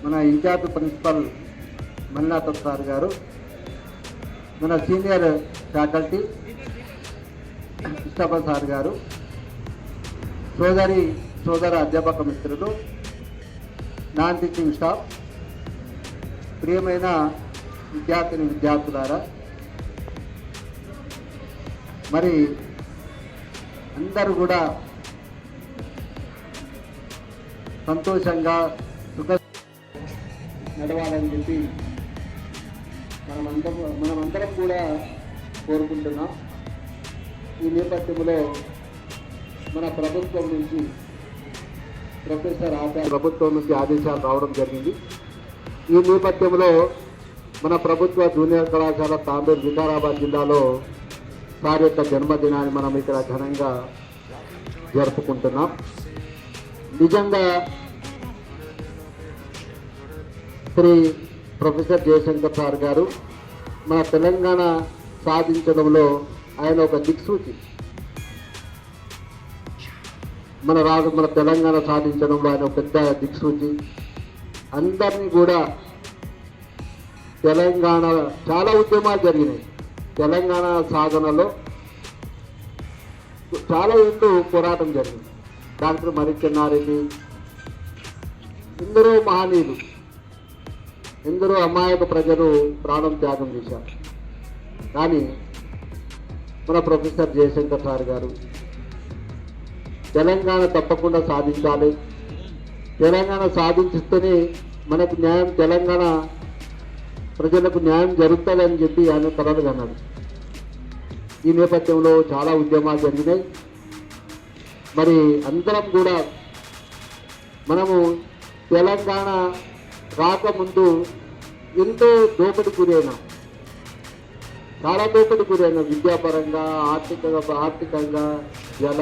మన incharge principal మల్లినాథ్ sir గారు, మన సీనియర్ ఫ్యాకల్టీ కృష్ణప్ప సార్ గారు, సోదర అధ్యాపక మిత్రులు, నాన్ టీచింగ్ స్టాఫ్, ప్రియమైన విద్యార్థులారా, మరి అందరూ కూడా సంతోషంగా నడవాలని చెప్పి మనమందరం కూడా కోరుకుంటున్నాం. ఈ నేపథ్యంలో మన ప్రభుత్వం నుంచి ఆదేశాలు రావడం జరిగింది. ఈ నేపథ్యంలో మన ప్రభుత్వ జూనియర్ కళాశాల తాండూరు వికారాబాద్ జిల్లాలో సార్ యొక్క జన్మదినాన్ని మనం ఇక్కడ ఘనంగా జరుపుకుంటున్నాం. నిజంగా శ్రీ ప్రొఫెసర్ జయశంకర్ సార్ గారు మన తెలంగాణ సాధించడంలో ఆయన ఒక దిక్సూచి. మన తెలంగాణ సాధించడంలో ఆయన ఒక పెద్ద దిక్సూచి. అందరినీ కూడా తెలంగాణ చాలా ఉద్యమాలు జరిగినాయి. తెలంగాణ సాధనలో చాలా ఎంతో పోరాటం జరిగింది. డాక్టర్ మరిచెన్నారెడ్డి, ఎందరో మహనీయులు, ఎందరో అమాయక ప్రజలు ప్రాణం త్యాగం చేశారు. కానీ మన ప్రొఫెసర్ జయశంకర్ సార్ గారు తెలంగాణ తప్పకుండా సాధించాలి, తెలంగాణ సాధించిస్తేనే మనకు న్యాయం, తెలంగాణ ప్రజలకు న్యాయం జరుగుతుందని చెప్పి ఆయన కలలు కన్నాడు. ఈ నేపథ్యంలో చాలా ఉద్యమాలు జరిగినాయి. మరి అందరం కూడా మనము తెలంగాణ రాకముందు ఎంతో దోపిడీ గురైనా, చాలా దోపిడీ గురైనా, విద్యాపరంగా, ఆర్థికంగా, జల,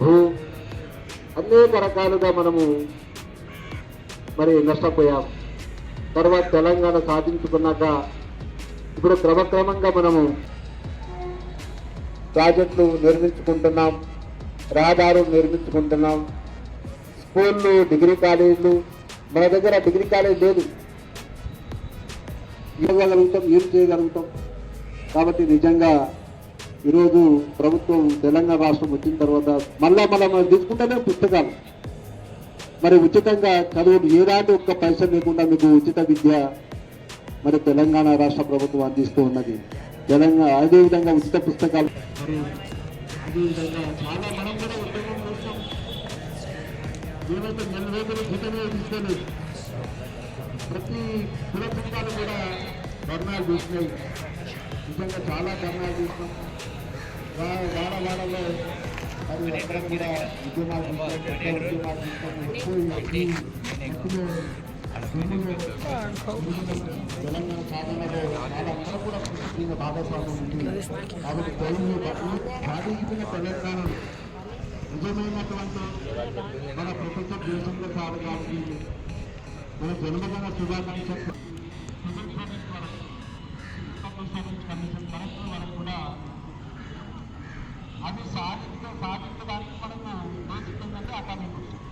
భూ, అనేక రకాలుగా మనము మరి నష్టపోయాం. తర్వాత తెలంగాణ సాధించుకున్నాక ఇప్పుడు క్రమక్రమంగా మనము ప్రాజెక్టులు నిర్మించుకుంటున్నాం, రహదారులు నిర్మించుకుంటున్నాం, స్కూళ్ళు, డిగ్రీ కాలేజీలు. మన దగ్గర డిగ్రీ కాలేజ్ లేదు, ఇవ్వగలుగుతాం, ఏం చేయగలుగుతాం. కాబట్టి నిజంగా ఈరోజు ప్రభుత్వం తెలంగాణ రాష్ట్రం వచ్చిన తర్వాత మళ్ళా మనం తీసుకుంటేనే పుస్తకాలు, మరి ఉచితంగా చదువులు, ఏదాంటి ఒక్క పైసలు లేకుండా మీకు ఉచిత విద్య మరి తెలంగాణ రాష్ట్ర ప్రభుత్వం అందిస్తూ ఉన్నది. తెలంగాణ అదేవిధంగా ఉచిత పుస్తకాలు, మరి అదేవిధంగా చాలా మనం కూడా ఉద్యోగం చేస్తాం. ఏవైతే 4 రోజులు జీతమే తీసుకోలేదు, ప్రతి కుల సంఘాలు కూడా ధర్నాలు చేసినాయి. నిజంగా చాలా ధర్నాలు చేసినాం. వాడవాడలో అది అందరం కూడా ఉద్యమాలు తెలంగాణ సాధనలో చాలా అందరూ కూడా భాగస్వామ్యం ఉంది. కాబట్టి సాధించిన తెలంగాణను నిజమైనటువంటి మన ప్రొఫెసర్ జయశంకర్ సార్ గారికి మన జన్మదిన శుభాకాంక్షలు. కమిషన్ వరకు కూడా అది సాధించడానికి మనము దోచుకుందంటే అకాడమిక్.